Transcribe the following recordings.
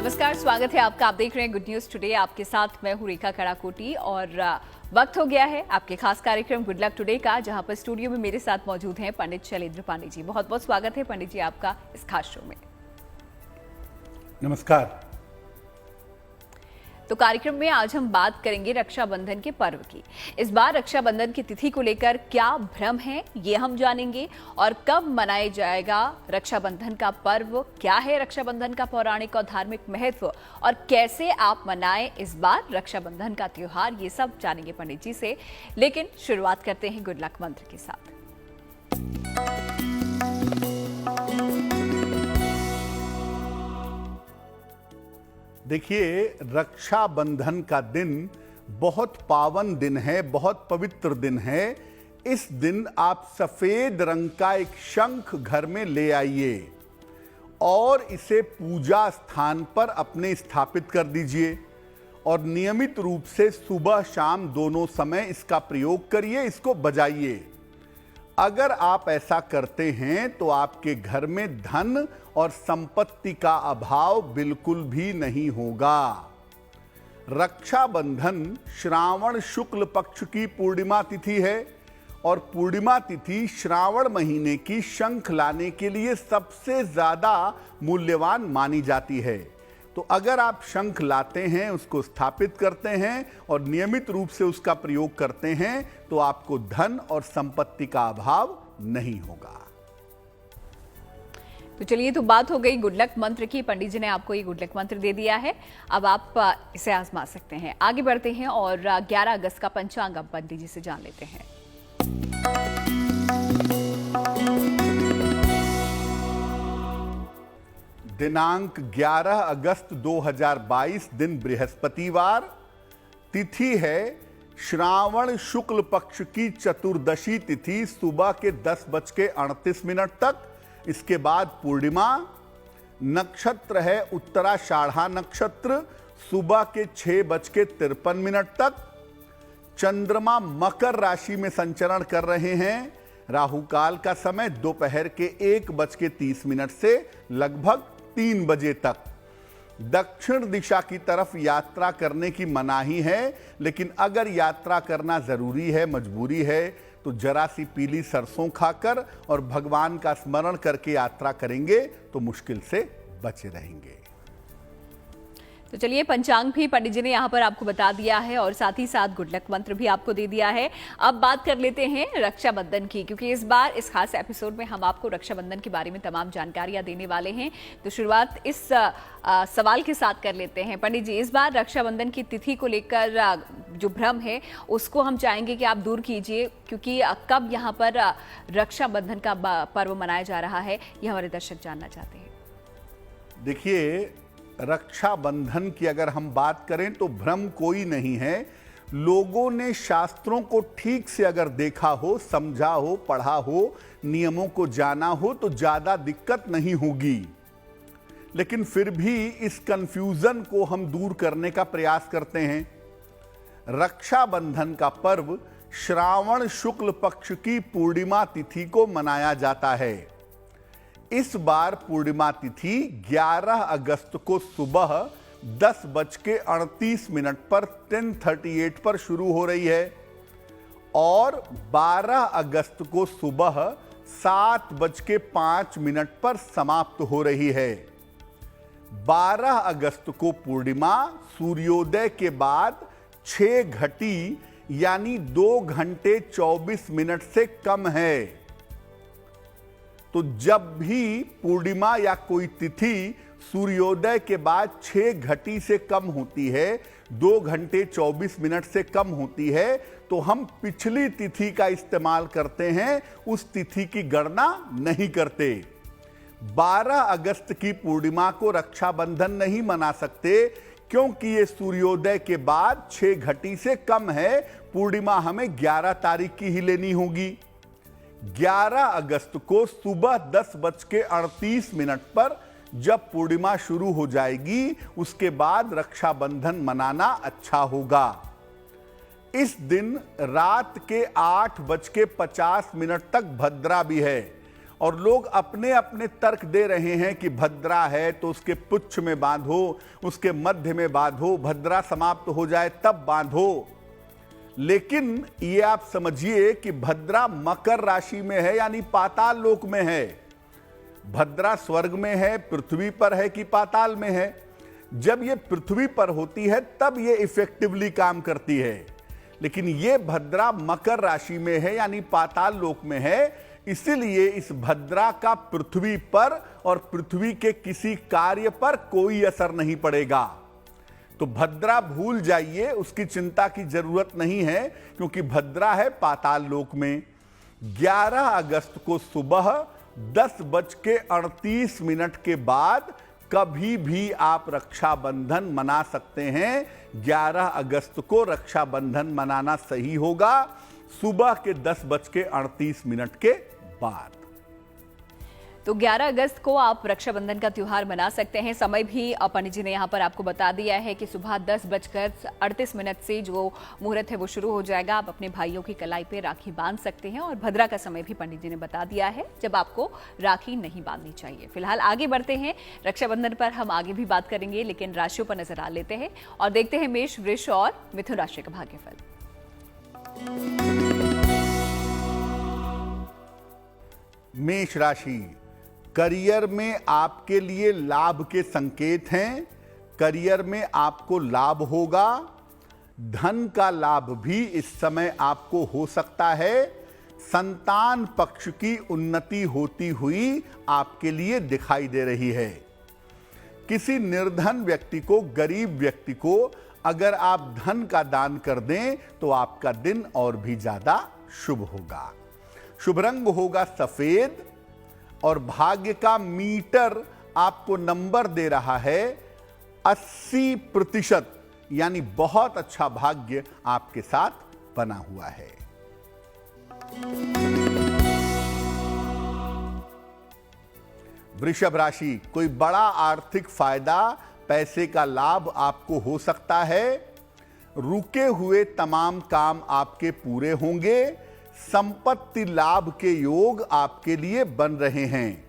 नमस्कार, स्वागत है आपका। आप देख रहे हैं गुड न्यूज टुडे। आपके साथ मैं हूं रेखा कड़ाकोटी और वक्त हो गया है आपके खास कार्यक्रम गुड लक टुडे का, जहां पर स्टूडियो में मेरे साथ मौजूद हैं पंडित शैलेंद्र पांडे जी। बहुत बहुत स्वागत है पंडित जी आपका इस खास शो में। नमस्कार। तो कार्यक्रम में आज हम बात करेंगे रक्षाबंधन के पर्व की। इस बार रक्षाबंधन की तिथि को लेकर क्या भ्रम है, ये हम जानेंगे। और कब मनाया जाएगा रक्षाबंधन का पर्व, क्या है रक्षाबंधन का पौराणिक और धार्मिक महत्व, और कैसे आप मनाएं इस बार रक्षाबंधन का त्योहार, ये सब जानेंगे पंडित जी से। लेकिन शुरुआत करते हैं गुड लक मंत्र के साथ। देखिए, रक्षाबंधन का दिन बहुत पावन दिन है, बहुत पवित्र दिन है। इस दिन आप सफेद रंग का एक शंख घर में ले आइए और इसे पूजा स्थान पर अपने स्थापित कर दीजिए और नियमित रूप से सुबह शाम दोनों समय इसका प्रयोग करिए, इसको बजाइए। अगर आप ऐसा करते हैं तो आपके घर में धन और संपत्ति का अभाव बिल्कुल भी नहीं होगा। रक्षाबंधन श्रावण शुक्ल पक्ष की पूर्णिमा तिथि है और पूर्णिमा तिथि श्रावण महीने की शंख लाने के लिए सबसे ज्यादा मूल्यवान मानी जाती है। तो अगर आप शंख लाते हैं, उसको स्थापित करते हैं और नियमित रूप से उसका प्रयोग करते हैं तो आपको धन और संपत्ति का अभाव नहीं होगा। तो चलिए, तो बात हो गई गुड लक मंत्र की। पंडित जी ने आपको ये गुड लक मंत्र दे दिया है, अब आप इसे आजमा सकते हैं। आगे बढ़ते हैं और 11 अगस्त का पंचांग अब पंडित जी से जान लेते हैं। दिनांक 11 अगस्त 2022, दिन बृहस्पतिवार, तिथि है श्रावण शुक्ल पक्ष की चतुर्दशी तिथि सुबह के 10:38 तक। इसके बाद पूर्णिमा, नक्षत्र है उत्तराषाढ़ा नक्षत्र, सुबह के 6:53 तक। चंद्रमा मकर राशि में संचरण कर रहे हैं। राहु काल का समय दोपहर के 1:30 से लगभग 3 बजे तक। दक्षिण दिशा की तरफ यात्रा करने की मनाही है, लेकिन अगर यात्रा करना जरूरी है, मजबूरी है, तो जरा सी पीली सरसों खाकर और भगवान का स्मरण करके यात्रा करेंगे तो मुश्किल से बचे रहेंगे। तो चलिए, पंचांग भी पंडित जी ने यहाँ पर आपको बता दिया है और साथ ही साथ गुड लक मंत्र भी आपको दे दिया है। अब बात कर लेते हैं रक्षाबंधन की, क्योंकि इस बार इस खास एपिसोड में हम आपको रक्षाबंधन के बारे में तमाम जानकारियां देने वाले हैं। तो शुरुआत इस सवाल के साथ कर लेते हैं। पंडित जी, इस बार रक्षाबंधन की तिथि को लेकर जो भ्रम है उसको हम चाहेंगे कि आप दूर कीजिए, क्योंकि कब यहाँ पर रक्षाबंधन का पर्व मनाया जा रहा है, ये हमारे दर्शक जानना चाहते हैं। देखिए, रक्षाबंधन की अगर हम बात करें तो भ्रम कोई नहीं है। लोगों ने शास्त्रों को ठीक से अगर देखा हो, समझा हो, पढ़ा हो, नियमों को जाना हो तो ज्यादा दिक्कत नहीं होगी। लेकिन फिर भी इस कंफ्यूजन को हम दूर करने का प्रयास करते हैं। रक्षाबंधन का पर्व श्रावण शुक्ल पक्ष की पूर्णिमा तिथि को मनाया जाता है। इस बार पूर्णिमा तिथि 11 अगस्त को सुबह 10:38 पर 10:38 पर शुरू हो रही है और 12 अगस्त को सुबह 7:05 पर समाप्त हो रही है। 12 अगस्त को पूर्णिमा सूर्योदय के बाद 6 घटी यानी 2 घंटे 24 मिनट से कम है। तो जब भी पूर्णिमा या कोई तिथि सूर्योदय के बाद 6 घटी से कम होती है, 2 घंटे 24 मिनट से कम होती है, तो हम पिछली तिथि का इस्तेमाल करते हैं, उस तिथि की गणना नहीं करते। 12 अगस्त की पूर्णिमा को रक्षाबंधन नहीं मना सकते, क्योंकि ये सूर्योदय के बाद 6 घटी से कम है। पूर्णिमा हमें 11 तारीख की ही लेनी होगी। 11 अगस्त को सुबह 10:38 पर जब पूर्णिमा शुरू हो जाएगी, उसके बाद रक्षाबंधन मनाना अच्छा होगा। इस दिन रात के 8:50 तक भद्रा भी है और लोग अपने अपने तर्क दे रहे हैं कि भद्रा है तो उसके पुच्छ में बांधो, उसके मध्य में बांधो, भद्रा समाप्त हो जाए तब बांधो। लेकिन ये आप समझिए कि भद्रा मकर राशि में है, यानी पाताल लोक में है। भद्रा स्वर्ग में है, पृथ्वी पर है कि पाताल में है? जब ये पृथ्वी पर होती है तब ये इफेक्टिवली काम करती है, लेकिन ये भद्रा मकर राशि में है यानी पाताल लोक में है। इसीलिए इस भद्रा का पृथ्वी पर और पृथ्वी के किसी कार्य पर कोई असर नहीं पड़ेगा। तो भद्रा भूल जाइए, उसकी चिंता की जरूरत नहीं है, क्योंकि भद्रा है पाताल लोक में। 11 अगस्त को सुबह 10:38 के बाद कभी भी आप रक्षाबंधन मना सकते हैं। 11 अगस्त को रक्षाबंधन मनाना सही होगा सुबह के 10:38 के बाद। तो 11 अगस्त को आप रक्षाबंधन का त्योहार मना सकते हैं। समय भी पंडित जी ने यहाँ पर आपको बता दिया है कि सुबह 10:38 से जो मुहूर्त है वो शुरू हो जाएगा। आप अपने भाइयों की कलाई पे राखी बांध सकते हैं और भद्रा का समय भी पंडित जी ने बता दिया है जब आपको राखी नहीं बांधनी चाहिए। फिलहाल आगे बढ़ते हैं, रक्षाबंधन पर हम आगे भी बात करेंगे, लेकिन राशियों पर नजर आ लेते हैं और देखते हैं मेष, वृष और मिथुन राशि का भाग्यफल। मेष राशि, करियर में आपके लिए लाभ के संकेत हैं। करियर में आपको लाभ होगा। धन का लाभ भी इस समय आपको हो सकता है। संतान पक्ष की उन्नति होती हुई आपके लिए दिखाई दे रही है। किसी निर्धन व्यक्ति को, गरीब व्यक्ति को अगर आप धन का दान कर दें तो आपका दिन और भी ज्यादा शुभ होगा। शुभ रंग होगा सफेद और भाग्य का मीटर आपको नंबर दे रहा है 80%, यानी बहुत अच्छा भाग्य आपके साथ बना हुआ है। वृषभ राशि, कोई बड़ा आर्थिक फायदा, पैसे का लाभ आपको हो सकता है। रुके हुए तमाम काम आपके पूरे होंगे। संपत्ति लाभ के योग आपके लिए बन रहे हैं।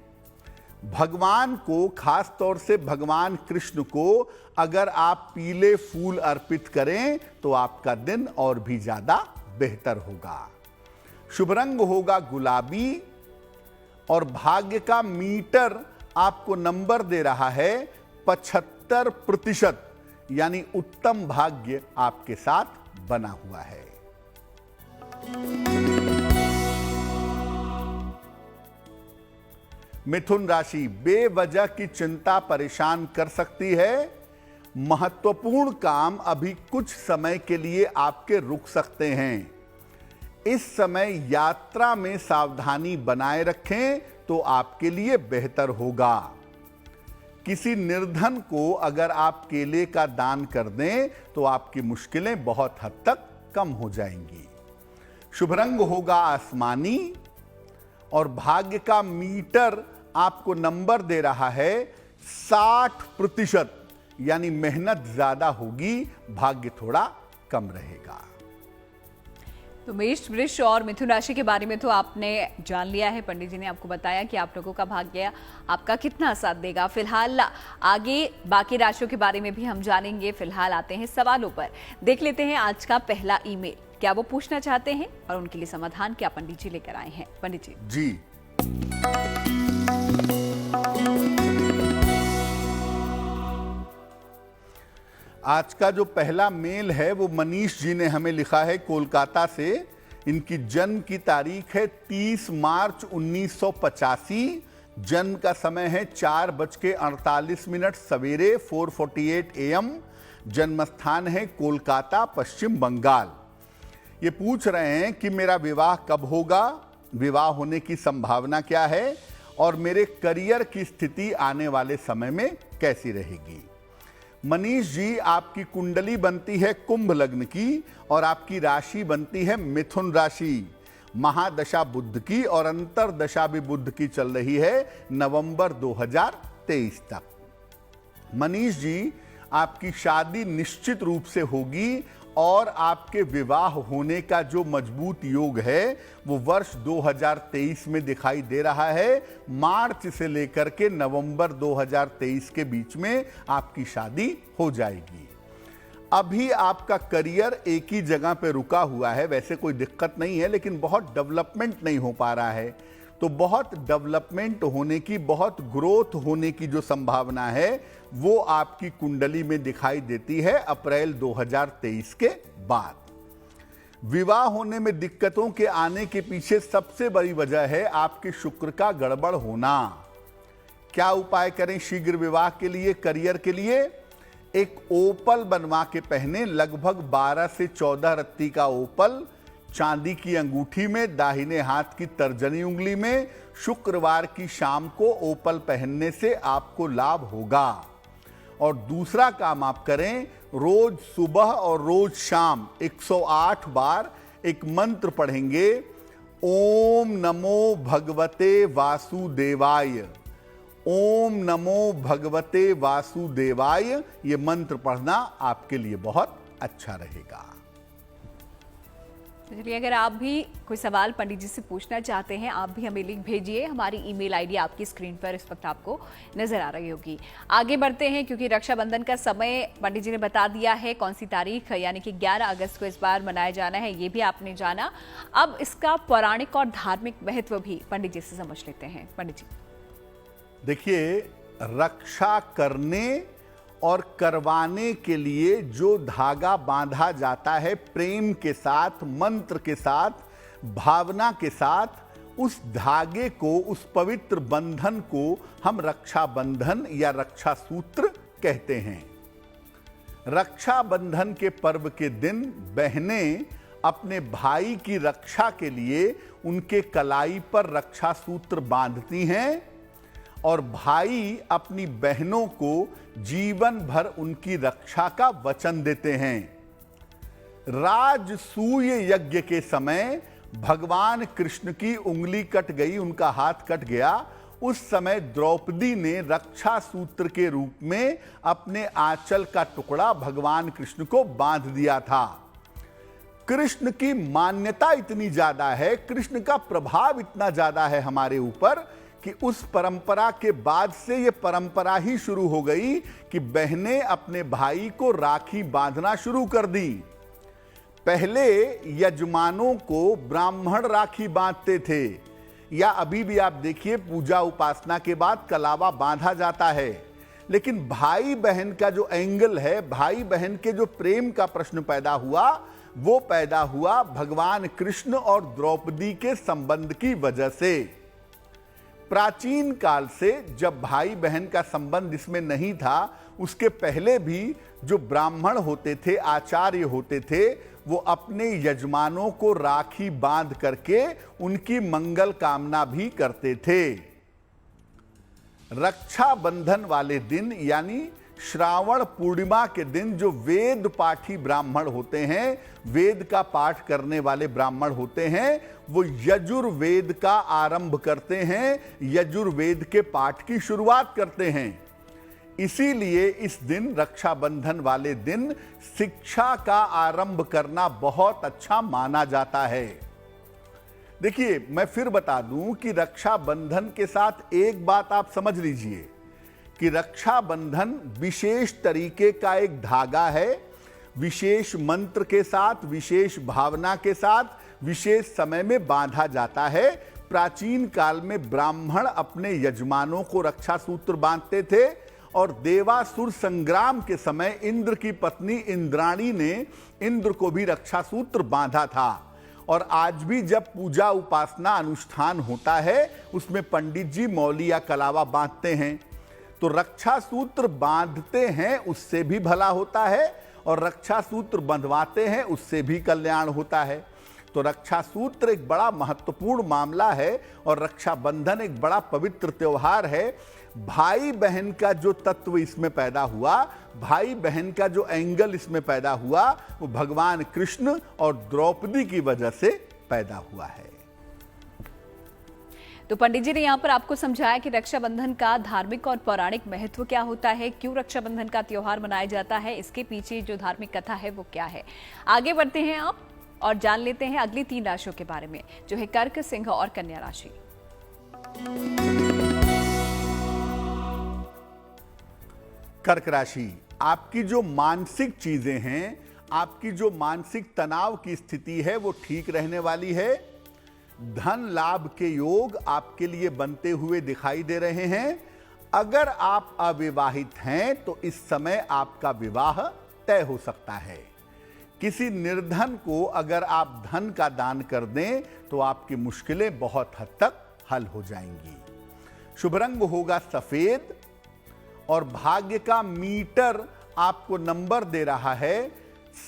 भगवान को, खास तौर से भगवान कृष्ण को अगर आप पीले फूल अर्पित करें तो आपका दिन और भी ज्यादा बेहतर होगा। शुभ रंग होगा गुलाबी और भाग्य का मीटर आपको नंबर दे रहा है 75%, यानी उत्तम भाग्य आपके साथ बना हुआ है। मिथुन राशि, बेवजह की चिंता परेशान कर सकती है। महत्वपूर्ण काम अभी कुछ समय के लिए आपके रुक सकते हैं। इस समय यात्रा में सावधानी बनाए रखें तो आपके लिए बेहतर होगा। किसी निर्धन को अगर आप केले का दान कर दें तो आपकी मुश्किलें बहुत हद तक कम हो जाएंगी। शुभ रंग होगा आसमानी और भाग्य का मीटर आपको नंबर दे रहा है 60%, यानी मेहनत ज्यादा होगी, भाग्य थोड़ा कम रहेगा। तो मेष, वृष और मिथुन राशि के बारे में तो आपने जान लिया है। पंडित जी ने आपको बताया कि आप लोगों का भाग्य आपका कितना साथ देगा। फिलहाल आगे बाकी राशियों के बारे में भी हम जानेंगे। फिलहाल आते हैं सवालों पर। देख लेते हैं आज का पहला ईमेल, क्या वो पूछना चाहते हैं और उनके लिए समाधान क्या पंडित जी लेकर आए हैं। पंडित जी। आज का जो पहला मेल है वो मनीष जी ने हमें लिखा है कोलकाता से। इनकी जन्म की तारीख है 30 मार्च 1985। जन्म का समय है 4:48 सवेरे 4:48 AM। जन्म स्थान है कोलकाता, पश्चिम बंगाल। ये पूछ रहे हैं कि मेरा विवाह कब होगा, विवाह होने की संभावना क्या है और मेरे करियर की स्थिति आने वाले समय में कैसी रहेगी। मनीष जी, आपकी कुंडली बनती है कुंभ लग्न की और आपकी राशि बनती है मिथुन राशि। महादशा बुध की और अंतरदशा भी बुध की चल रही है नवंबर 2023 तक। मनीष जी, आपकी शादी निश्चित रूप से होगी और आपके विवाह होने का जो मजबूत योग है वो वर्ष 2023 में दिखाई दे रहा है। मार्च से लेकर के नवंबर 2023 के बीच में आपकी शादी हो जाएगी। अभी आपका करियर एक ही जगह पे रुका हुआ है, वैसे कोई दिक्कत नहीं है, लेकिन बहुत डेवलपमेंट नहीं हो पा रहा है। तो बहुत डेवलपमेंट होने की, बहुत ग्रोथ होने की जो संभावना है वो आपकी कुंडली में दिखाई देती है अप्रैल 2023 के बाद। विवाह होने में दिक्कतों के आने के पीछे सबसे बड़ी वजह है आपके शुक्र का गड़बड़ होना। क्या उपाय करें शीघ्र विवाह के लिए, करियर के लिए? एक ओपल बनवा के पहने, लगभग 12 से 14 रत्ती का ओपल चांदी की अंगूठी में, दाहिने हाथ की तर्जनी उंगली में, शुक्रवार की शाम को ओपल पहनने से आपको लाभ होगा। और दूसरा काम आप करें, रोज सुबह और रोज शाम 108 बार एक मंत्र पढ़ेंगे, ओम नमो भगवते वासुदेवाय। ओम नमो भगवते वासुदेवाय, ये मंत्र पढ़ना आपके लिए बहुत अच्छा रहेगा। चलिए, अगर आप भी कोई सवाल पंडित जी से पूछना चाहते हैं, आप भी हमें लिंक भेजिए। हमारी ईमेल आईडी आपकी स्क्रीन पर इस वक्त आपको नजर आ रही होगी। आगे बढ़ते हैं, क्योंकि रक्षाबंधन का समय पंडित जी ने बता दिया है, कौन सी तारीख यानी कि 11 अगस्त को इस बार मनाया जाना है, ये भी आपने जाना। अब इसका पौराणिक और धार्मिक महत्व भी पंडित जी से समझ लेते हैं। पंडित जी देखिए, रक्षा करने और करवाने के लिए जो धागा बांधा जाता है, प्रेम के साथ, मंत्र के साथ, भावना के साथ, उस धागे को, उस पवित्र बंधन को हम रक्षा बंधन या रक्षा सूत्र कहते हैं। रक्षा बंधन के पर्व के दिन बहनें अपने भाई की रक्षा के लिए उनके कलाई पर रक्षा सूत्र बांधती हैं और भाई अपनी बहनों को जीवन भर उनकी रक्षा का वचन देते हैं। राजसूय यज्ञ के समय भगवान कृष्ण की उंगली कट गई, उनका हाथ कट गया। उस समय द्रौपदी ने रक्षा सूत्र के रूप में अपने आंचल का टुकड़ा भगवान कृष्ण को बांध दिया था। कृष्ण की मान्यता इतनी ज्यादा है, कृष्ण का प्रभाव इतना ज्यादा है हमारे ऊपर कि उस परंपरा के बाद से ये परंपरा ही शुरू हो गई कि बहनें अपने भाई को राखी बांधना शुरू कर दी। पहले यजमानों को ब्राह्मण राखी बांधते थे, या अभी भी आप देखिए पूजा उपासना के बाद कलावा बांधा जाता है। लेकिन भाई बहन का जो एंगल है, भाई बहन के जो प्रेम का प्रश्न पैदा हुआ, वो पैदा हुआ भगवान कृष्ण और द्रौपदी के संबंध की वजह से। प्राचीन काल से जब भाई बहन का संबंध इसमें नहीं था, उसके पहले भी जो ब्राह्मण होते थे, आचार्य होते थे, वो अपने यजमानों को राखी बांध करके उनकी मंगल कामना भी करते थे। रक्षा बंधन वाले दिन यानी श्रावण पूर्णिमा के दिन जो वेद पाठी ब्राह्मण होते हैं, वेद का पाठ करने वाले ब्राह्मण होते हैं, वो यजुर्वेद का आरंभ करते हैं, यजुर्वेद के पाठ की शुरुआत करते हैं। इसीलिए इस दिन, रक्षाबंधन वाले दिन, शिक्षा का आरंभ करना बहुत अच्छा माना जाता है। देखिए, मैं फिर बता दूं कि रक्षाबंधन के साथ एक बात आप समझ लीजिए कि रक्षाबंधन विशेष तरीके का एक धागा है, विशेष मंत्र के साथ, विशेष भावना के साथ, विशेष समय में बांधा जाता है। प्राचीन काल में ब्राह्मण अपने यजमानों को रक्षा सूत्र बांधते थे और देवासुर संग्राम के समय इंद्र की पत्नी इंद्राणी ने इंद्र को भी रक्षा सूत्र बांधा था। और आज भी जब पूजा उपासना अनुष्ठान होता है, उसमें पंडित जी मौली या कलावा बांधते हैं। तो रक्षा सूत्र बांधते हैं, उससे भी भला होता है, और रक्षा सूत्र बंधवाते हैं, उससे भी कल्याण होता है। तो रक्षा सूत्र एक बड़ा महत्वपूर्ण मामला है और रक्षाबंधन एक बड़ा पवित्र त्योहार है। भाई बहन का जो तत्व इसमें पैदा हुआ, भाई बहन का जो एंगल इसमें पैदा हुआ, वो भगवान कृष्ण और द्रौपदी की वजह से पैदा हुआ है। तो पंडित जी ने यहाँ पर आपको समझाया कि रक्षाबंधन का धार्मिक और पौराणिक महत्व क्या होता है, क्यों रक्षाबंधन का त्योहार मनाया जाता है, इसके पीछे जो धार्मिक कथा है वो क्या है। आगे बढ़ते हैं आप और जान लेते हैं अगली 3 राशियों के बारे में, जो है कर्क, सिंह और कन्या राशि। कर्क राशि, आपकी जो मानसिक चीजें हैं, आपकी जो मानसिक तनाव की स्थिति है वो ठीक रहने वाली है। धन लाभ के योग आपके लिए बनते हुए दिखाई दे रहे हैं। अगर आप अविवाहित हैं तो इस समय आपका विवाह तय हो सकता है। किसी निर्धन को अगर आप धन का दान कर दें तो आपकी मुश्किलें बहुत हद तक हल हो जाएंगी। शुभ रंग होगा सफेद और भाग्य का मीटर आपको नंबर दे रहा है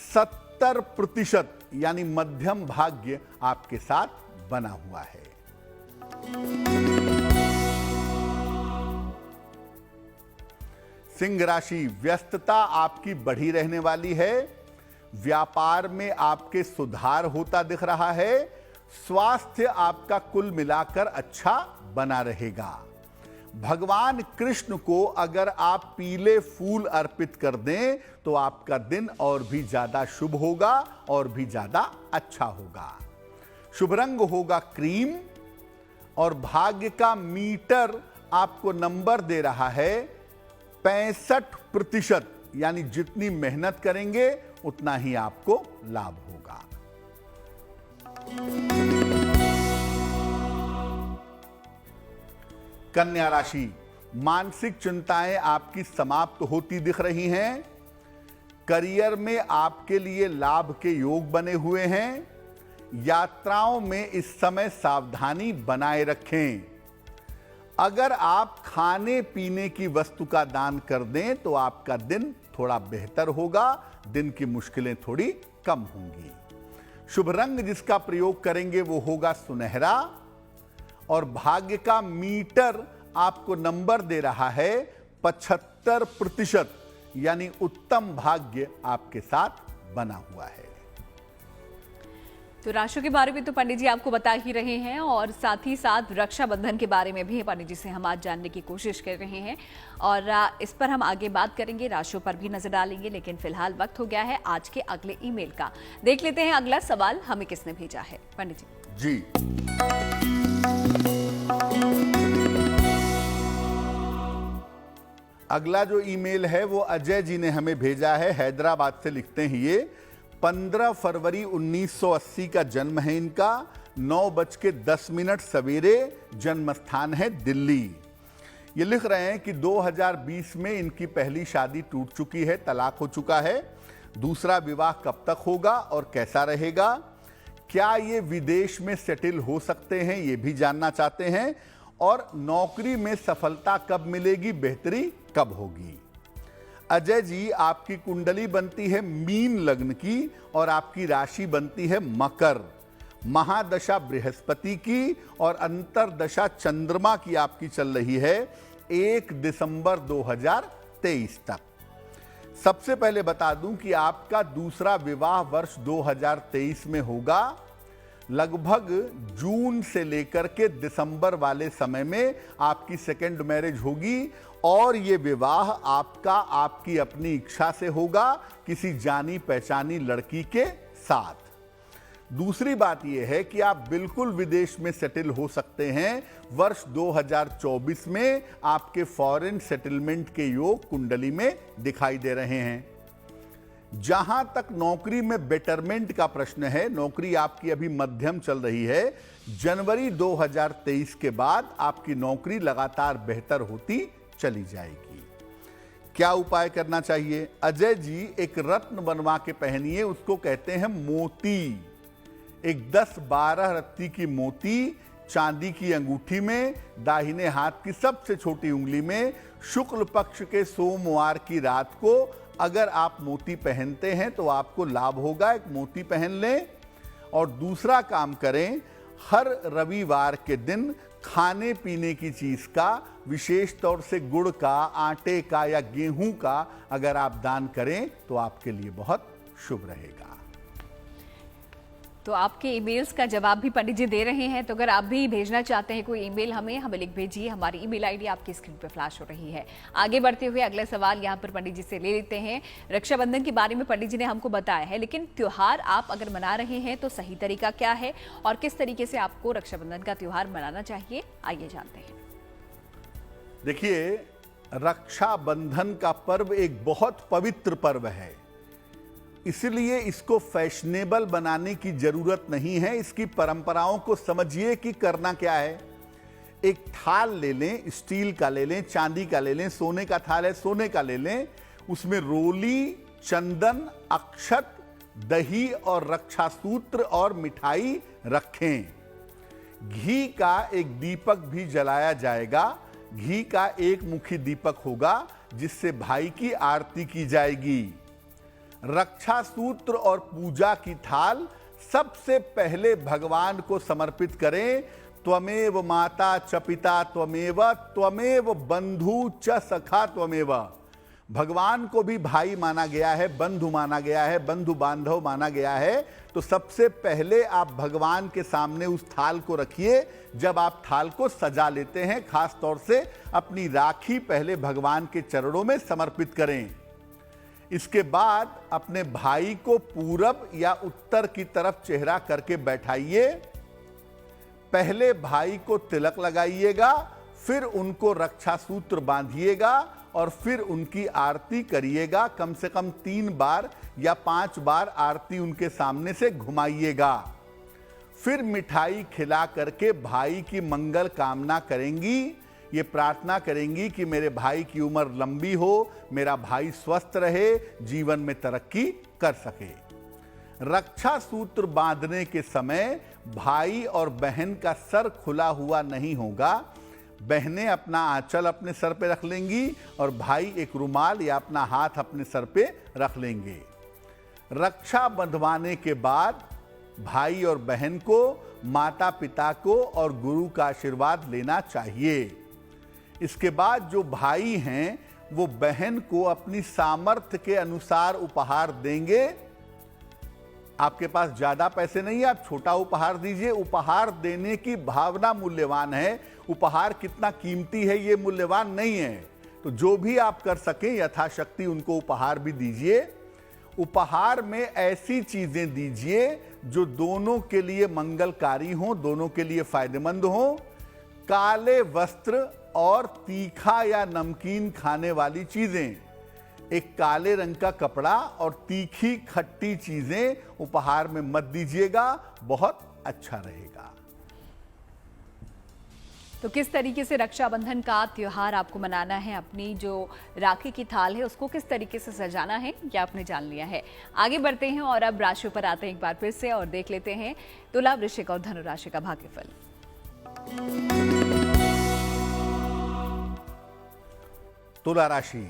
70%, यानी मध्यम भाग्य आपके साथ बना हुआ है। सिंह राशि, व्यस्तता आपकी बढ़ी रहने वाली है। व्यापार में आपके सुधार होता दिख रहा है। स्वास्थ्य आपका कुल मिलाकर अच्छा बना रहेगा। भगवान कृष्ण को अगर आप पीले फूल अर्पित कर दें तो आपका दिन और भी ज्यादा शुभ होगा और भी ज्यादा अच्छा होगा। शुभ रंग होगा क्रीम और भाग्य का मीटर आपको नंबर दे रहा है 65%, यानी जितनी मेहनत करेंगे उतना ही आपको लाभ होगा। कन्या राशि, मानसिक चिंताएं आपकी समाप्त होती दिख रही हैं। करियर में आपके लिए लाभ के योग बने हुए हैं। यात्राओं में इस समय सावधानी बनाए रखें। अगर आप खाने पीने की वस्तु का दान कर दें तो आपका दिन थोड़ा बेहतर होगा, दिन की मुश्किलें थोड़ी कम होंगी। शुभ रंग जिसका प्रयोग करेंगे वो होगा सुनहरा और भाग्य का मीटर आपको नंबर दे रहा है 75%, यानी उत्तम भाग्य आपके साथ बना हुआ है। तो राशियों के बारे में तो पंडित जी आपको बता ही रहे हैं और साथ ही साथ रक्षाबंधन के बारे में भी पंडित जी से हम आज जानने की कोशिश कर रहे हैं और इस पर हम आगे बात करेंगे, राशियों पर भी नजर डालेंगे। लेकिन फिलहाल वक्त हो गया है आज के अगले ईमेल का। देख लेते हैं अगला सवाल हमें किसने भेजा है। पंडित जी अगला जो ईमेल है वो अजय जी ने हमें भेजा है, हैदराबाद से लिखते हैं ये। 15 फरवरी 1980 का जन्म है इनका। 9:10 सवेरे जन्म स्थान है दिल्ली। ये लिख रहे हैं कि 2020 में इनकी पहली शादी टूट चुकी है, तलाक हो चुका है। दूसरा विवाह कब तक होगा और कैसा रहेगा? क्या ये विदेश में सेटल हो सकते हैं, ये भी जानना चाहते हैं। और नौकरी में सफलता कब मिलेगी, बेहतरी कब होगी? अजय जी, आपकी कुंडली बनती है मीन लग्न की और आपकी राशि बनती है मकर। महादशा बृहस्पति की और अंतरदशा चंद्रमा की आपकी चल रही है 1 दिसंबर 2023 तक। सबसे पहले बता दूं कि आपका दूसरा विवाह वर्ष 2023 में होगा। लगभग जून से लेकर के दिसंबर वाले समय में आपकी सेकेंड मैरिज होगी और ये विवाह आपका आपकी अपनी इच्छा से होगा, किसी जानी पहचानी लड़की के साथ। दूसरी बात यह है कि आप बिल्कुल विदेश में सेटल हो सकते हैं। वर्ष 2024 में आपके फॉरेन सेटलमेंट के योग कुंडली में दिखाई दे रहे हैं। जहां तक नौकरी में बेटरमेंट का प्रश्न है, नौकरी आपकी अभी मध्यम चल रही है। जनवरी 2023 के बाद आपकी नौकरी लगातार बेहतर होती चली जाएगी। क्या उपाय करना चाहिए? अजय जी, एक रत्न बनवा के पहनिए, उसको कहते हैं मोती। एक 10-12 रत्ती की मोती चांदी की अंगूठी में, दाहिने हाथ की सबसे छोटी उंगली में, शुक्ल पक्ष के सोमवार की रात को अगर आप मोती पहनते हैं तो आपको लाभ होगा। एक मोती पहन लें। और दूसरा काम करें, हर रविवार के दिन खाने पीने की चीज का, विशेष तौर से गुड़ का, आटे का या गेहूं का अगर आप दान करें तो आपके लिए बहुत शुभ रहेगा। तो आपके ईमेल्स का जवाब भी पंडित जी दे रहे हैं, तो अगर आप भी भेजना चाहते हैं कोई ईमेल हमें लिख भेजिए। हमारी ईमेल आईडी आपकी स्क्रीन पर फ्लैश हो रही है। आगे बढ़ते हुए अगला सवाल यहाँ पर पंडित जी से ले लेते हैं। रक्षाबंधन के बारे में पंडित जी ने हमको बताया है, लेकिन त्योहार आप अगर मना रहे हैं तो सही तरीका क्या है और किस तरीके से आपको रक्षाबंधन का त्योहार मनाना चाहिए, आइए जानते हैं। देखिए, रक्षाबंधन का पर्व एक बहुत पवित्र पर्व है, इसलिए इसको फैशनेबल बनाने की जरूरत नहीं है। इसकी परंपराओं को समझिए कि करना क्या है। एक थाल ले लें, स्टील का ले लें, चांदी का ले लें, सोने का थाल है सोने का ले लें। उसमें रोली, चंदन, अक्षत, दही और रक्षा सूत्र और मिठाई रखें। घी का एक दीपक भी जलाया जाएगा। घी का एक मुखी दीपक होगा जिससे भाई की आरती की जाएगी। रक्षा सूत्र और पूजा की थाल सबसे पहले भगवान को समर्पित करें। त्वमेव माता च पिता त्वमेव, त्वमेव बंधु च सखा त्वमेव। भगवान को भी भाई माना गया है, बंधु माना गया है, बंधु बांधव माना गया है। तो सबसे पहले आप भगवान के सामने उस थाल को रखिए। जब आप थाल को सजा लेते हैं, खास तौर से अपनी राखी पहले भगवान के चरणों में समर्पित करें। इसके बाद अपने भाई को पूरब या उत्तर की तरफ चेहरा करके बैठाइए। पहले भाई को तिलक लगाइएगा, फिर उनको रक्षा सूत्र बांधिएगा और फिर उनकी आरती करिएगा। कम से कम 3 बार या 5 बार आरती उनके सामने से घुमाइएगा। फिर मिठाई खिला करके भाई की मंगल कामना करेंगी। ये प्रार्थना करेंगी कि मेरे भाई की उम्र लंबी हो, मेरा भाई स्वस्थ रहे, जीवन में तरक्की कर सके। रक्षा सूत्र बांधने के समय भाई और बहन का सर खुला हुआ नहीं होगा। बहनें अपना आंचल अपने सर पे रख लेंगी और भाई एक रुमाल या अपना हाथ अपने सर पे रख लेंगे। रक्षा बंधवाने के बाद भाई और बहन को माता पिता को और गुरु का आशीर्वाद लेना चाहिए। इसके बाद जो भाई हैं वो बहन को अपनी सामर्थ्य के अनुसार उपहार देंगे। आपके पास ज्यादा पैसे नहीं है, आप छोटा उपहार दीजिए। उपहार देने की भावना मूल्यवान है, उपहार कितना कीमती है ये मूल्यवान नहीं है। तो जो भी आप कर सकें यथाशक्ति उनको उपहार भी दीजिए। उपहार में ऐसी चीजें दीजिए जो दोनों के लिए मंगलकारी हों, दोनों के लिए फायदेमंद हों। काले वस्त्र और तीखा या नमकीन खाने वाली चीजें, एक काले रंग का कपड़ा और तीखी खट्टी चीजें उपहार में मत दीजिएगा, बहुत अच्छा रहेगा। तो किस तरीके से रक्षाबंधन का त्योहार आपको मनाना है, अपनी जो राखी की थाल है उसको किस तरीके से सजाना है, ये आपने जान लिया है। आगे बढ़ते हैं और अब राशियों पर आते हैं एक बार फिर से और देख लेते हैं तुला, वृश्चिक और धनु राशि का भाग्यफल। तुला राशि,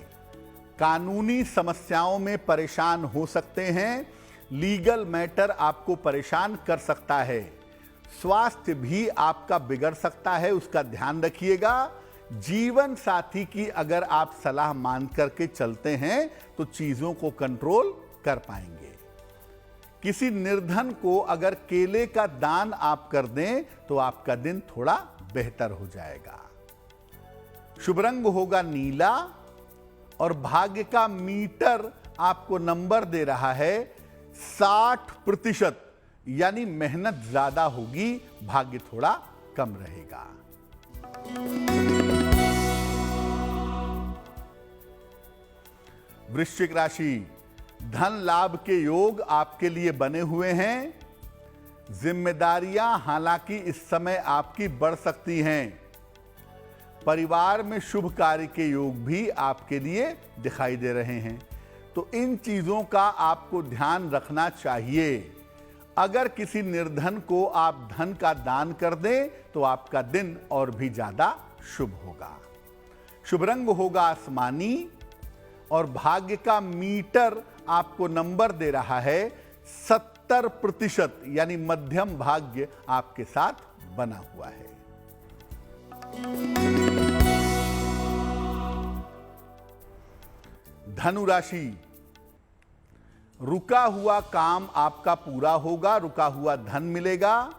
कानूनी समस्याओं में परेशान हो सकते हैं। लीगल मैटर आपको परेशान कर सकता है। स्वास्थ्य भी आपका बिगड़ सकता है, उसका ध्यान रखिएगा। जीवन साथी की अगर आप सलाह मान करके चलते हैं तो चीजों को कंट्रोल कर पाएंगे। किसी निर्धन को अगर केले का दान आप कर दें तो आपका दिन थोड़ा बेहतर हो जाएगा। शुभ रंग होगा नीला और भाग्य का मीटर आपको नंबर दे रहा है 60%, यानी मेहनत ज्यादा होगी, भाग्य थोड़ा कम रहेगा। वृश्चिक राशि, धन लाभ के योग आपके लिए बने हुए हैं। जिम्मेदारियां हालांकि इस समय आपकी बढ़ सकती हैं। परिवार में शुभ कार्य के योग भी आपके लिए दिखाई दे रहे हैं। तो इन चीजों का आपको ध्यान रखना चाहिए। अगर किसी निर्धन को आप धन का दान कर दें तो आपका दिन और भी ज्यादा शुभ होगा। शुभ रंग होगा आसमानी और भाग्य का मीटर आपको नंबर दे रहा है 70%, यानी मध्यम भाग्य आपके साथ बना हुआ है। धनु राशि, रुका हुआ काम आपका पूरा होगा, रुका हुआ धन मिलेगा,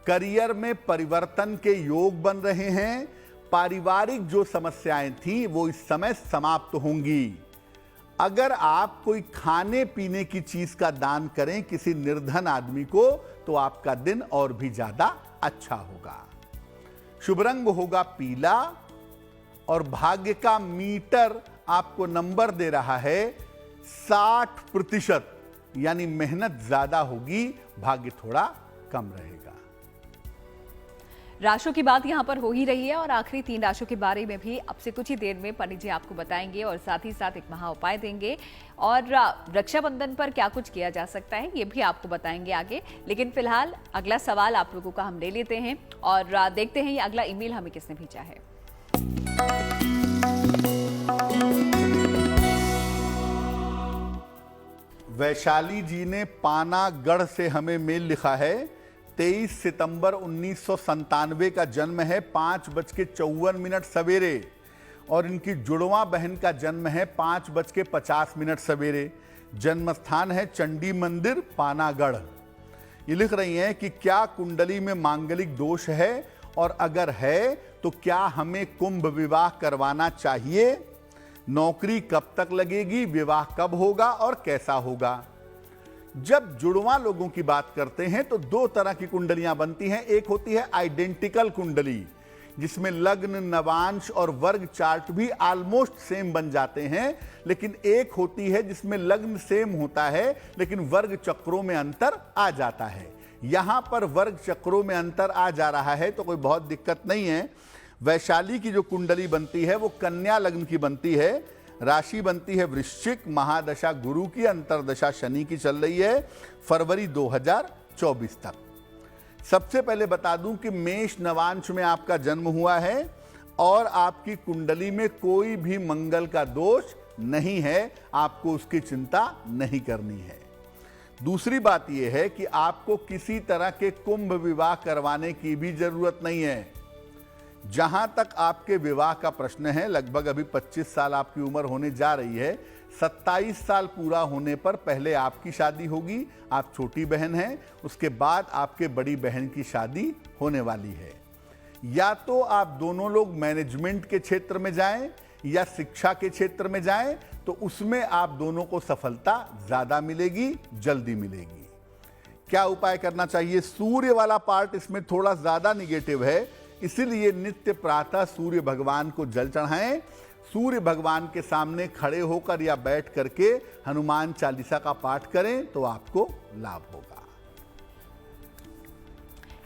करियर में परिवर्तन के योग बन रहे हैं, पारिवारिक जो समस्याएं थी वो इस समय समाप्त होंगी। अगर आप कोई खाने पीने की चीज का दान करें किसी निर्धन आदमी को तो आपका दिन और भी ज्यादा अच्छा होगा। शुभ रंग होगा पीला और भाग्य का मीटर आपको नंबर दे रहा है 60%, यानी मेहनत ज्यादा होगी, भाग्य थोड़ा कम रहेगा। राशियों की बात यहाँ पर हो ही रही है और आखिरी 3 राशियों के बारे में भी अब से कुछ ही देर में पंडित जी आपको बताएंगे और साथ ही साथ एक महा उपाय देंगे और रक्षाबंधन पर क्या कुछ किया जा सकता है ये भी आपको बताएंगे आगे। लेकिन फिलहाल अगला सवाल आप लोगों का हम ले लेते हैं और देखते हैं ये अगला ईमेल हमें किसने भेजा है। वैशाली जी ने पानागढ़ से हमें मेल लिखा है। 23 सितंबर 1997 का जन्म है, 5:54 सवेरे, और इनकी जुड़वा बहन का जन्म है 5:50 सवेरे। जन्म स्थान है चंडी मंदिर पानागढ़। ये लिख रही हैं कि क्या कुंडली में मांगलिक दोष है और अगर है तो क्या हमें कुंभ विवाह करवाना चाहिए? नौकरी कब तक लगेगी? विवाह कब होगा और कैसा होगा? जब जुड़वा लोगों की बात करते हैं तो 2 तरह की कुंडलियां बनती हैं। एक होती है आइडेंटिकल कुंडली, जिसमें लग्न, नवांश और वर्ग चार्ट भी ऑलमोस्ट सेम बन जाते हैं, लेकिन एक होती है जिसमें लग्न सेम होता है लेकिन वर्ग चक्रों में अंतर आ जाता है। यहां पर वर्ग चक्रों में अंतर आ जा रहा है तो कोई बहुत दिक्कत नहीं है। वैशाली की जो कुंडली बनती है वो कन्या लग्न की बनती है, राशि बनती है वृश्चिक, महादशा गुरु की, अंतरदशा शनि की चल रही है फरवरी 2024 तक। सबसे पहले बता दूं कि मेष नवांश में आपका जन्म हुआ है और आपकी कुंडली में कोई भी मंगल का दोष नहीं है, आपको उसकी चिंता नहीं करनी है। दूसरी बात यह है कि आपको किसी तरह के कुंभ विवाह करवाने की भी जरूरत नहीं है। जहां तक आपके विवाह का प्रश्न है, लगभग अभी 25 साल आपकी उम्र होने जा रही है, 27 साल पूरा होने पर पहले आपकी शादी होगी, आप छोटी बहन हैं, उसके बाद आपके बड़ी बहन की शादी होने वाली है। या तो आप दोनों लोग मैनेजमेंट के क्षेत्र में जाएं या शिक्षा के क्षेत्र में जाएं, तो उसमें आप दोनों को सफलता ज्यादा मिलेगी, जल्दी मिलेगी। क्या उपाय करना चाहिए? सूर्य वाला पार्ट इसमें थोड़ा ज्यादा निगेटिव है, इसीलिए नित्य प्रातः सूर्य भगवान को जल चढ़ाएं। सूर्य भगवान के सामने खड़े होकर या बैठ करके हनुमान चालीसा का पाठ करें तो आपको लाभ होगा।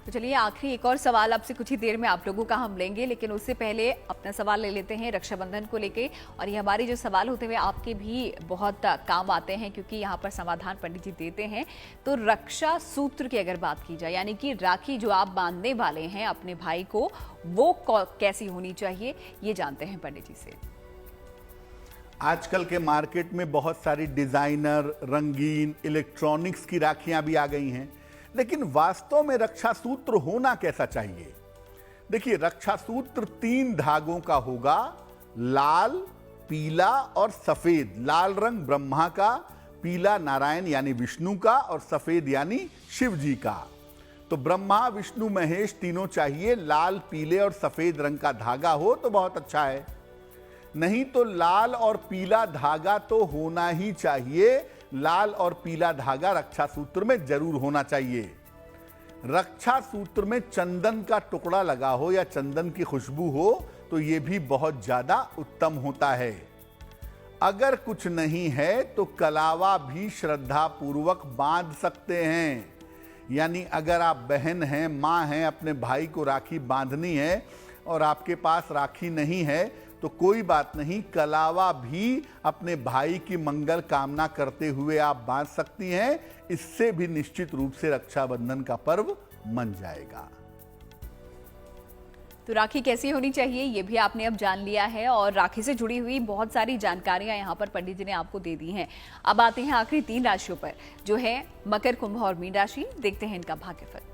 तो चलिए आखिरी एक और सवाल आपसे कुछ ही देर में आप लोगों का हम लेंगे, लेकिन उससे पहले अपना सवाल ले लेते हैं रक्षाबंधन को लेके। और ये हमारे जो सवाल होते हुए आपके भी बहुत काम आते हैं क्योंकि यहाँ पर समाधान पंडित जी देते हैं। तो रक्षा सूत्र की अगर बात की जाए, यानी कि राखी जो आप बांधने वाले हैं अपने भाई को, वो कैसी होनी चाहिए, ये जानते हैं पंडित जी से। आजकल के मार्केट में बहुत सारी डिजाइनर, रंगीन, इलेक्ट्रॉनिक्स की राखियां भी आ गई हैं, लेकिन वास्तव में रक्षा सूत्र होना कैसा चाहिए? देखिए, रक्षा सूत्र 3 धागों का होगा, लाल, पीला और सफेद। लाल रंग ब्रह्मा का, पीला नारायण यानी विष्णु का और सफेद यानी शिव जी का। तो ब्रह्मा, विष्णु, महेश तीनों चाहिए। लाल, पीले और सफेद रंग का धागा हो तो बहुत अच्छा है, नहीं तो लाल और पीला धागा तो होना ही चाहिए। लाल और पीला धागा रक्षा सूत्र में जरूर होना चाहिए। रक्षा सूत्र में चंदन का टुकड़ा लगा हो या चंदन की खुशबू हो तो यह भी बहुत ज्यादा उत्तम होता है। अगर कुछ नहीं है तो कलावा भी श्रद्धा पूर्वक बांध सकते हैं। यानी अगर आप बहन हैं, मां हैं, अपने भाई को राखी बांधनी है और आपके पास राखी नहीं है तो कोई बात नहीं, कलावा भी अपने भाई की मंगल कामना करते हुए आप बांध सकती हैं। इससे भी निश्चित रूप से रक्षाबंधन का पर्व मन जाएगा। तो राखी कैसी होनी चाहिए ये भी आपने अब जान लिया है और राखी से जुड़ी हुई बहुत सारी जानकारियां यहाँ पर पंडित जी ने आपको दे दी हैं। अब आते हैं आखिरी 3 राशियों पर, जो है मकर, कुंभ और मीन राशि। देखते हैं इनका भाग्यफल।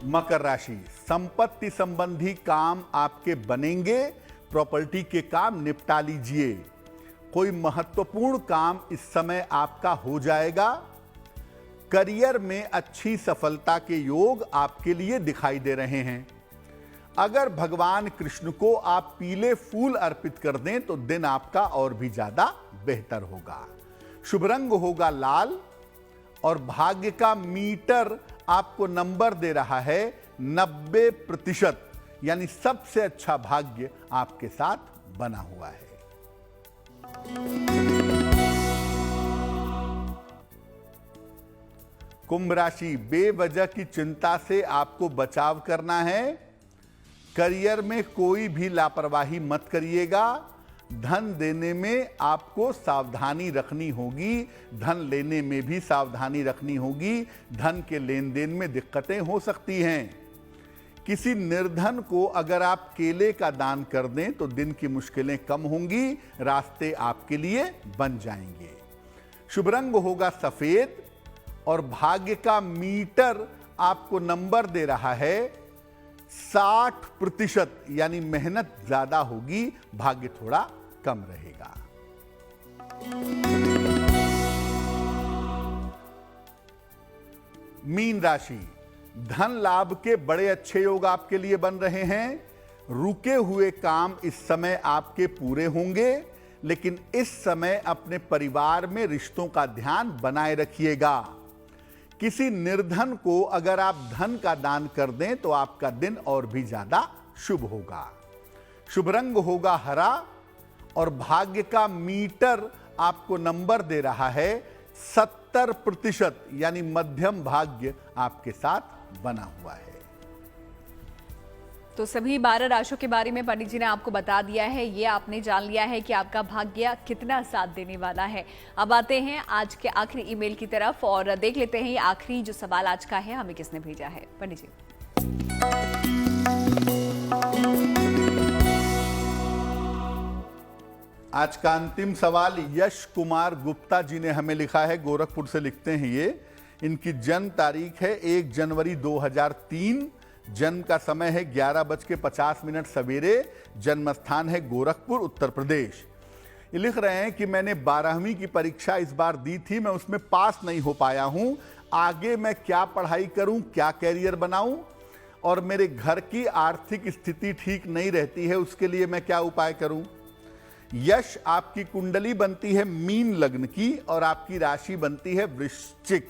मकर राशि, संपत्ति संबंधी काम आपके बनेंगे, प्रॉपर्टी के काम निपटा लीजिए। कोई महत्वपूर्ण काम इस समय आपका हो जाएगा। करियर में अच्छी सफलता के योग आपके लिए दिखाई दे रहे हैं। अगर भगवान कृष्ण को आप पीले फूल अर्पित कर दें तो दिन आपका और भी ज्यादा बेहतर होगा। शुभ रंग होगा लाल और भाग्य का मीटर आपको नंबर दे रहा है 90%, यानी सबसे अच्छा भाग्य आपके साथ बना हुआ है। कुंभ राशि, बेवजह की चिंता से आपको बचाव करना है। करियर में कोई भी लापरवाही मत करिएगा। धन देने में आपको सावधानी रखनी होगी, धन लेने में भी सावधानी रखनी होगी। धन के लेन देन में दिक्कतें हो सकती हैं। किसी निर्धन को अगर आप केले का दान कर दें तो दिन की मुश्किलें कम होंगी, रास्ते आपके लिए बन जाएंगे। शुभ रंग होगा सफेद और भाग्य का मीटर आपको नंबर दे रहा है 60%, यानी मेहनत ज्यादा होगी, भाग्य थोड़ा कम रहेगा। मीन राशि, धन लाभ के बड़े अच्छे योग आपके लिए बन रहे हैं। रुके हुए काम इस समय आपके पूरे होंगे, लेकिन इस समय अपने परिवार में रिश्तों का ध्यान बनाए रखिएगा। किसी निर्धन को अगर आप धन का दान कर दें तो आपका दिन और भी ज्यादा शुभ होगा। शुभ रंग होगा हरा और भाग्य का मीटर आपको नंबर दे रहा है 70%, यानी मध्यम भाग्य आपके साथ बना हुआ है। तो सभी 12 राशियों के बारे में पंडित जी ने आपको बता दिया है। ये आपने जान लिया है कि आपका भाग्य कितना साथ देने वाला है। अब आते हैं आज के आखिरी ईमेल की तरफ और देख लेते हैं ये आखिरी जो सवाल आज का है, हमें किसने भेजा है। पंडित जी, आज का अंतिम सवाल यश कुमार गुप्ता जी ने हमें लिखा है, गोरखपुर से लिखते हैं ये। इनकी जन्म तारीख है 1 जनवरी 2003, जन्म का समय है 11:50 सवेरे, जन्म स्थान है गोरखपुर, उत्तर प्रदेश। ये लिख रहे हैं कि मैंने 12वीं की परीक्षा इस बार दी थी, मैं उसमें पास नहीं हो पाया हूं। आगे मैं क्या पढ़ाई करूं, क्या कैरियर बनाऊं, और मेरे घर की आर्थिक स्थिति ठीक नहीं रहती है, उसके लिए मैं क्या उपाय करूं। यश, आपकी कुंडली बनती है मीन लग्न की और आपकी राशि बनती है वृश्चिक,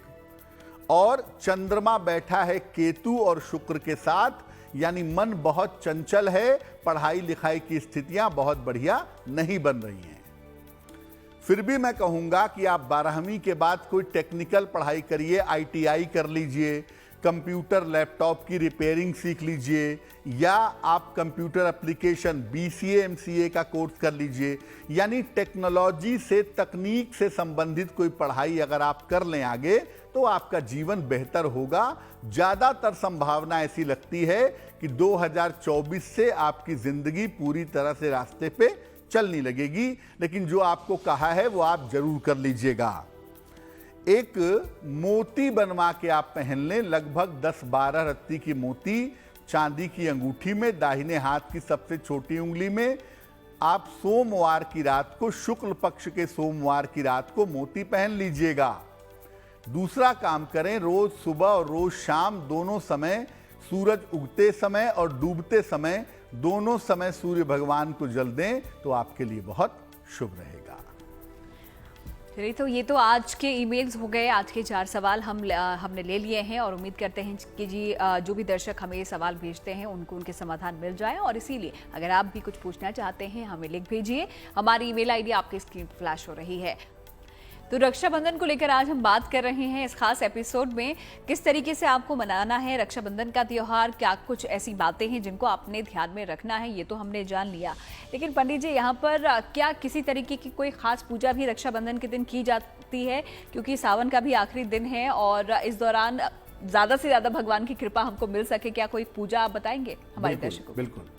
और चंद्रमा बैठा है केतु और शुक्र के साथ, यानी मन बहुत चंचल है। पढ़ाई लिखाई की स्थितियां बहुत बढ़िया नहीं बन रही हैं। फिर भी मैं कहूंगा कि आप 12वीं के बाद कोई टेक्निकल पढ़ाई करिए, ITI कर लीजिए, कंप्यूटर लैपटॉप की रिपेयरिंग सीख लीजिए, या आप कंप्यूटर एप्लीकेशन BCA MCA का कोर्स कर लीजिए। यानी टेक्नोलॉजी से, तकनीक से संबंधित कोई पढ़ाई अगर आप कर लें आगे तो आपका जीवन बेहतर होगा। ज्यादातर संभावना ऐसी लगती है कि 2024 से आपकी जिंदगी पूरी तरह से रास्ते पे चलने लगेगी, लेकिन जो आपको कहा है वो आप जरूर कर लीजिएगा। एक मोती बनवा के आप पहन लें, लगभग 10-12 रत्ती की मोती चांदी की अंगूठी में, दाहिने हाथ की सबसे छोटी उंगली में। आप सोमवार की रात को, शुक्ल पक्ष के सोमवार की रात को मोती पहन लीजिएगा। दूसरा काम करें, रोज सुबह और रोज शाम दोनों समय, सूरज उगते समय और डूबते समय, दोनों समय सूर्य भगवान को जल दें तो आपके लिए बहुत शुभ रहेगा। चलिए, तो ये तो आज के ईमेल्स हो गए। आज के 4 सवाल हमने ले लिए हैं और उम्मीद करते हैं कि जी जो भी दर्शक हमें ये सवाल भेजते हैं उनको उनके समाधान मिल जाए। और इसीलिए अगर आप भी कुछ पूछना चाहते हैं हमें लिख भेजिए। हमारी ईमेल आईडी आपकी स्क्रीन पर फ्लैश हो रही है। तो रक्षाबंधन को लेकर आज हम बात कर रहे हैं इस खास एपिसोड में। किस तरीके से आपको मनाना है रक्षाबंधन का त्योहार, क्या कुछ ऐसी बातें हैं जिनको आपने ध्यान में रखना है, ये तो हमने जान लिया। लेकिन पंडित जी, यहाँ पर क्या किसी तरीके की कोई खास पूजा भी रक्षाबंधन के दिन की जाती है? क्योंकि सावन का भी आखिरी दिन है और इस दौरान ज्यादा से ज्यादा भगवान की कृपा हमको मिल सके, क्या कोई पूजा आप बताएंगे हमारे दर्शकों को? बिल्कुल,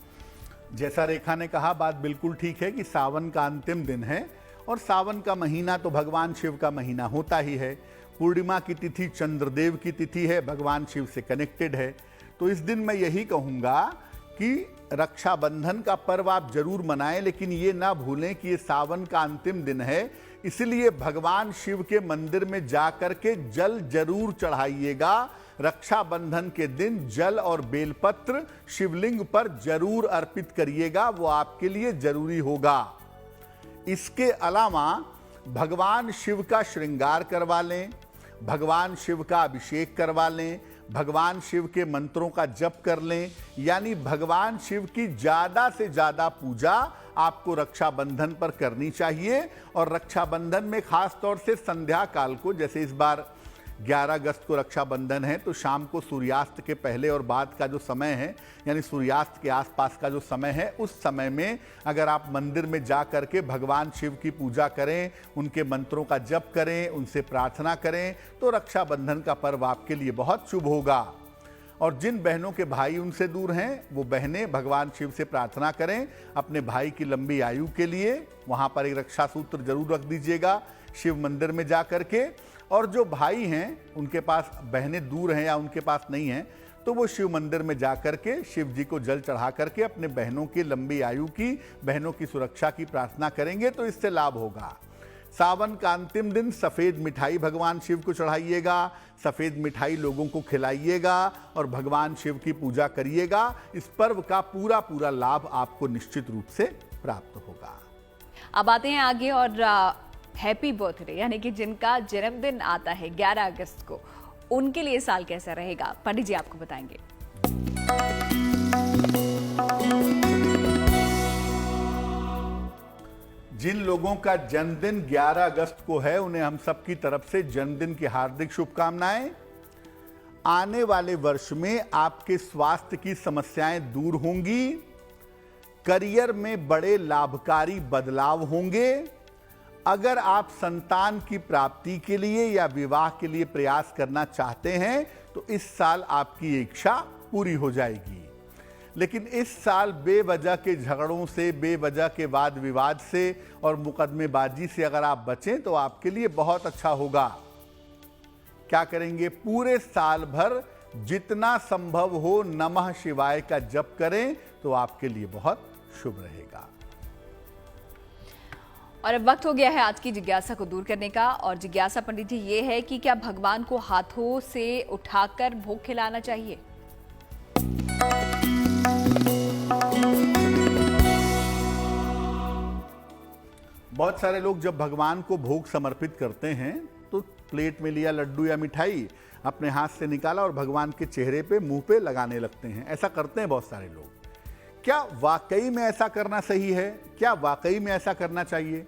जैसा रेखा ने कहा बात बिल्कुल ठीक है कि सावन का अंतिम दिन है और सावन का महीना तो भगवान शिव का महीना होता ही है। पूर्णिमा की तिथि चंद्रदेव की तिथि है, भगवान शिव से कनेक्टेड है। तो इस दिन मैं यही कहूँगा कि रक्षाबंधन का पर्व आप जरूर मनाएं, लेकिन ये ना भूलें कि ये सावन का अंतिम दिन है, इसलिए भगवान शिव के मंदिर में जाकर के जल जरूर चढ़ाइएगा। रक्षाबंधन के दिन जल और बेलपत्र शिवलिंग पर जरूर अर्पित करिएगा, वो आपके लिए जरूरी होगा। इसके अलावा भगवान शिव का श्रृंगार करवा लें, भगवान शिव का अभिषेक करवा लें, भगवान शिव के मंत्रों का जप कर लें, यानी भगवान शिव की ज़्यादा से ज़्यादा पूजा आपको रक्षाबंधन पर करनी चाहिए। और रक्षाबंधन में खास तौर से संध्या काल को, जैसे इस बार 11 अगस्त को रक्षाबंधन है, तो शाम को सूर्यास्त के पहले और बाद का जो समय है, यानी सूर्यास्त के आसपास का जो समय है, उस समय में अगर आप मंदिर में जा करके भगवान शिव की पूजा करें, उनके मंत्रों का जप करें, उनसे प्रार्थना करें, तो रक्षाबंधन का पर्व आपके लिए बहुत शुभ होगा। और जिन बहनों के भाई उनसे दूर हैं, वो बहनें भगवान शिव से प्रार्थना करें अपने भाई की लंबी आयु के लिए। वहाँ पर एक रक्षा सूत्र जरूर रख दीजिएगा शिव मंदिर में जा करके। और जो भाई हैं, उनके पास बहनें दूर हैं या उनके पास नहीं हैं, तो वो शिव मंदिर में जा करके शिव जी को जल चढ़ा करके अपने बहनों की लंबी आयु की, बहनों की सुरक्षा की प्रार्थना करेंगे, तो इससे लाभ होगा। सावन का अंतिम दिन सफ़ेद मिठाई भगवान शिव को चढ़ाइएगा, सफ़ेद मिठाई लोगों को खिलाइएगा और भगवान शिव की पूजा करिएगा। इस पर्व का पूरा पूरा लाभ आपको निश्चित रूप से प्राप्त होगा। अब आते हैं आगे और हैप्पी बर्थडे, यानी कि जिनका जन्मदिन आता है 11 अगस्त को, उनके लिए साल कैसा रहेगा, पंडित जी आपको बताएंगे। जिन लोगों का जन्मदिन 11 अगस्त को है, उन्हें हम सबकी तरफ से जन्मदिन की हार्दिक शुभकामनाएं। आने वाले वर्ष में आपके स्वास्थ्य की समस्याएं दूर होंगी, करियर में बड़े लाभकारी बदलाव होंगे। अगर आप संतान की प्राप्ति के लिए या विवाह के लिए प्रयास करना चाहते हैं, तो इस साल आपकी इच्छा पूरी हो जाएगी। लेकिन इस साल बेवजह के झगड़ों से, बेवजह के वाद विवाद से और मुकदमेबाजी से अगर आप बचें, तो आपके लिए बहुत अच्छा होगा। क्या करेंगे? पूरे साल भर जितना संभव हो नमः शिवाय का जप करें, तो आपके लिए बहुत शुभ रहेगा। और अब वक्त हो गया है आज की जिज्ञासा को दूर करने का। और जिज्ञासा पंडित जी ये है कि क्या भगवान को हाथों से उठाकर भोग खिलाना चाहिए? बहुत सारे लोग जब भगवान को भोग समर्पित करते हैं, तो प्लेट में लिया लड्डू या मिठाई अपने हाथ से निकाला और भगवान के चेहरे पे, मुंह पे लगाने लगते हैं। ऐसा करते हैं बहुत सारे लोग। क्या वाकई में ऐसा करना सही है? क्या वाकई में ऐसा करना चाहिए?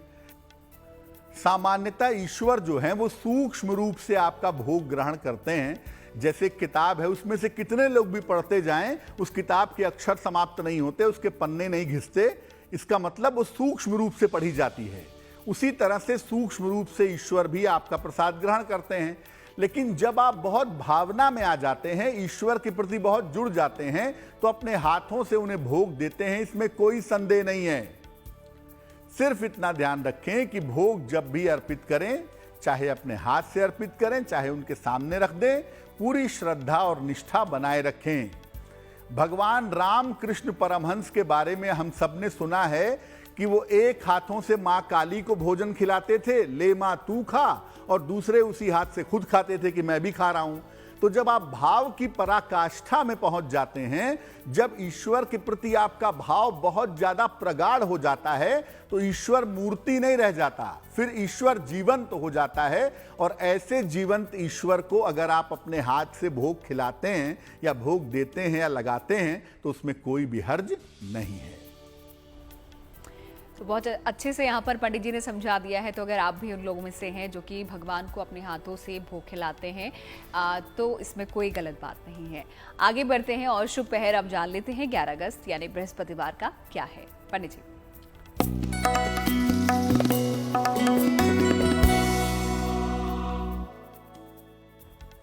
सामान्यतः ईश्वर जो है वो सूक्ष्म रूप से आपका भोग ग्रहण करते हैं। जैसे किताब है, उसमें से कितने लोग भी पढ़ते जाएं, उस किताब के अक्षर समाप्त नहीं होते, उसके पन्ने नहीं घिसते। इसका मतलब वो सूक्ष्म रूप से पढ़ी जाती है। उसी तरह से सूक्ष्म रूप से ईश्वर भी आपका प्रसाद ग्रहण करते हैं। लेकिन जब आप बहुत भावना में आ जाते हैं, ईश्वर के प्रति बहुत जुड़ जाते हैं, तो अपने हाथों से उन्हें भोग देते हैं, इसमें कोई संदेह नहीं है। सिर्फ इतना ध्यान रखें कि भोग जब भी अर्पित करें, चाहे अपने हाथ से अर्पित करें, चाहे उनके सामने रख दें, पूरी श्रद्धा और निष्ठा बनाए रखें। भगवान रामकृष्ण परमहंस के बारे में हम सब ने सुना है कि वो एक हाथों से मां काली को भोजन खिलाते थे, ले मां तू खा, और दूसरे उसी हाथ से खुद खाते थे कि मैं भी खा रहा हूं। तो जब आप भाव की पराकाष्ठा में पहुंच जाते हैं, जब ईश्वर के प्रति आपका भाव बहुत ज्यादा प्रगाढ़ हो जाता है, तो ईश्वर मूर्ति नहीं रह जाता, फिर ईश्वर जीवंत हो जाता है। और ऐसे जीवंत ईश्वर को अगर आप अपने हाथ से भोग खिलाते हैं या भोग देते हैं या लगाते हैं, तो उसमें कोई भी हर्ज नहीं है। तो बहुत अच्छे से यहाँ पर पंडित जी ने समझा दिया है। तो अगर आप भी उन लोगों में से हैं जो कि भगवान को अपने हाथों से भोग खिलाते हैं, तो इसमें कोई गलत बात नहीं है। आगे बढ़ते हैं और शुभ पहर अब जान लेते हैं 11 अगस्त यानी बृहस्पतिवार का क्या है, पंडित जी।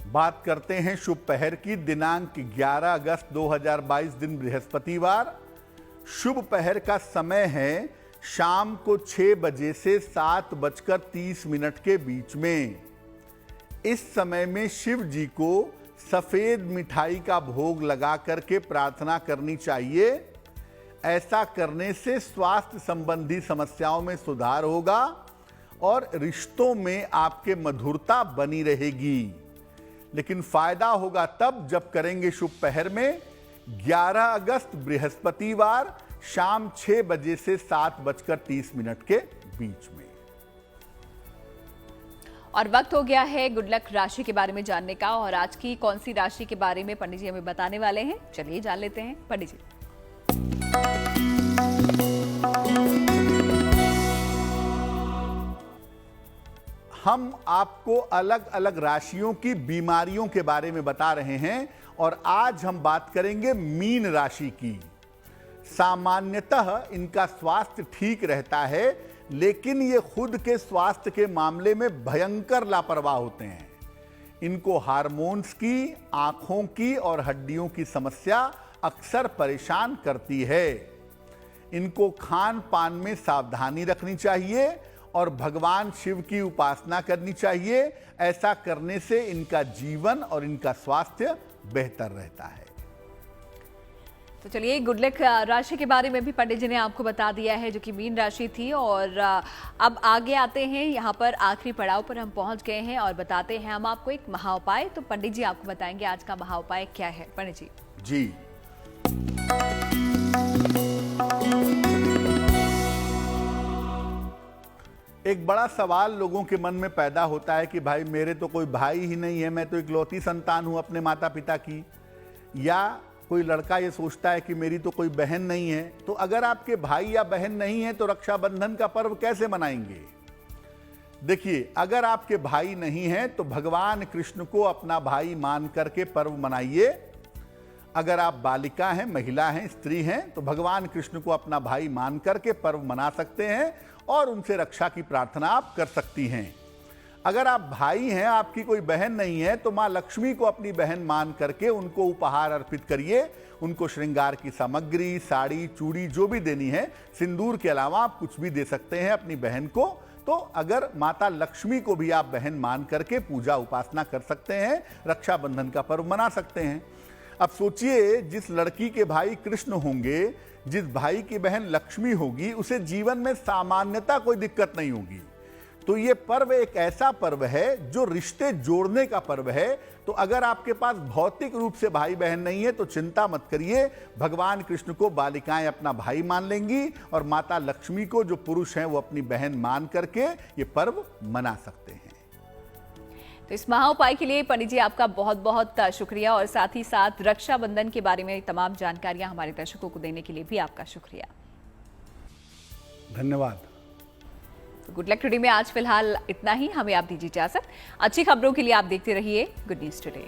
बात करते हैं शुभ पहर की। दिनांक 11 अगस्त 2022 दिन बृहस्पतिवार। शुभ पहर का समय है शाम को 6 बजे से 7:30 के बीच में। इस समय में शिव जी को सफेद मिठाई का भोग लगा करके प्रार्थना करनी चाहिए। ऐसा करने से स्वास्थ्य संबंधी समस्याओं में सुधार होगा और रिश्तों में आपके मधुरता बनी रहेगी। लेकिन फायदा होगा तब जब करेंगे शुभ पहर में 11 अगस्त बृहस्पतिवार शाम 6 बजे से 7:30 के बीच में। और वक्त हो गया है गुड लक राशि के बारे में जानने का, और आज की कौन सी राशि के बारे में पंडित जी हमें बताने वाले हैं, चलिए जान लेते हैं पंडित जी। हम आपको अलग अलग राशियों की बीमारियों के बारे में बता रहे हैं और आज हम बात करेंगे मीन राशि की। सामान्यतः इनका स्वास्थ्य ठीक रहता है, लेकिन ये खुद के स्वास्थ्य के मामले में भयंकर लापरवाह होते हैं। इनको हार्मोन्स की, आंखों की और हड्डियों की समस्या अक्सर परेशान करती है। इनको खान पान में सावधानी रखनी चाहिए और भगवान शिव की उपासना करनी चाहिए। ऐसा करने से इनका जीवन और इनका स्वास्थ्य बेहतर रहता है। तो चलिए गुड लक राशि के बारे में भी पंडित जी ने आपको बता दिया है, जो कि मीन राशि थी। और अब आगे आते हैं, यहाँ पर आखिरी पड़ाव पर हम पहुंच गए हैं और बताते हैं हम आपको एक महाउपाय। तो पंडित जी आपको बताएंगे आज का महाउपाय क्या है। पंडित जी जी, एक बड़ा सवाल लोगों के मन में पैदा होता है कि भाई मेरे तो कोई भाई ही नहीं है, मैं तो इकलौती संतान हूं अपने माता पिता की। या कोई लड़का ये सोचता है कि मेरी तो कोई बहन नहीं है। तो अगर आपके भाई या बहन नहीं है तो रक्षाबंधन का पर्व कैसे मनाएंगे? देखिए, अगर आपके भाई नहीं है तो भगवान कृष्ण को अपना भाई मान करके पर्व मनाइए। अगर आप बालिका हैं, महिला हैं, स्त्री हैं, तो भगवान कृष्ण को अपना भाई मान करके पर्व मना सकते हैं और उनसे रक्षा की प्रार्थना आप कर सकती हैं। अगर आप भाई हैं, आपकी कोई बहन नहीं है, तो माँ लक्ष्मी को अपनी बहन मान करके उनको उपहार अर्पित करिए। उनको श्रृंगार की सामग्री, साड़ी, चूड़ी जो भी देनी है, सिंदूर के अलावा आप कुछ भी दे सकते हैं अपनी बहन को। तो अगर माता लक्ष्मी को भी आप बहन मान करके पूजा उपासना कर सकते हैं, रक्षाबंधन का पर्व मना सकते हैं। अब सोचिए, जिस लड़की के भाई कृष्ण होंगे, जिस भाई की बहन लक्ष्मी होगी, उसे जीवन में सामान्यता कोई दिक्कत नहीं होगी। तो ये पर्व एक ऐसा पर्व है जो रिश्ते जोड़ने का पर्व है। तो अगर आपके पास भौतिक रूप से भाई बहन नहीं है तो चिंता मत करिए, भगवान कृष्ण को बालिकाएं अपना भाई मान लेंगी और माता लक्ष्मी को जो पुरुष हैं वो अपनी बहन मान करके ये पर्व मना सकते हैं। तो इस महाउपाय के लिए पंडित जी आपका बहुत बहुत शुक्रिया, और साथ ही साथ रक्षाबंधन के बारे में तमाम जानकारियां हमारे दर्शकों को देने के लिए भी आपका शुक्रिया। धन्यवाद। तो गुड लक टुडे में आज फिलहाल इतना ही। हमें आप दीजिए इजाजत। अच्छी खबरों के लिए आप देखते रहिए गुड न्यूज टुडे।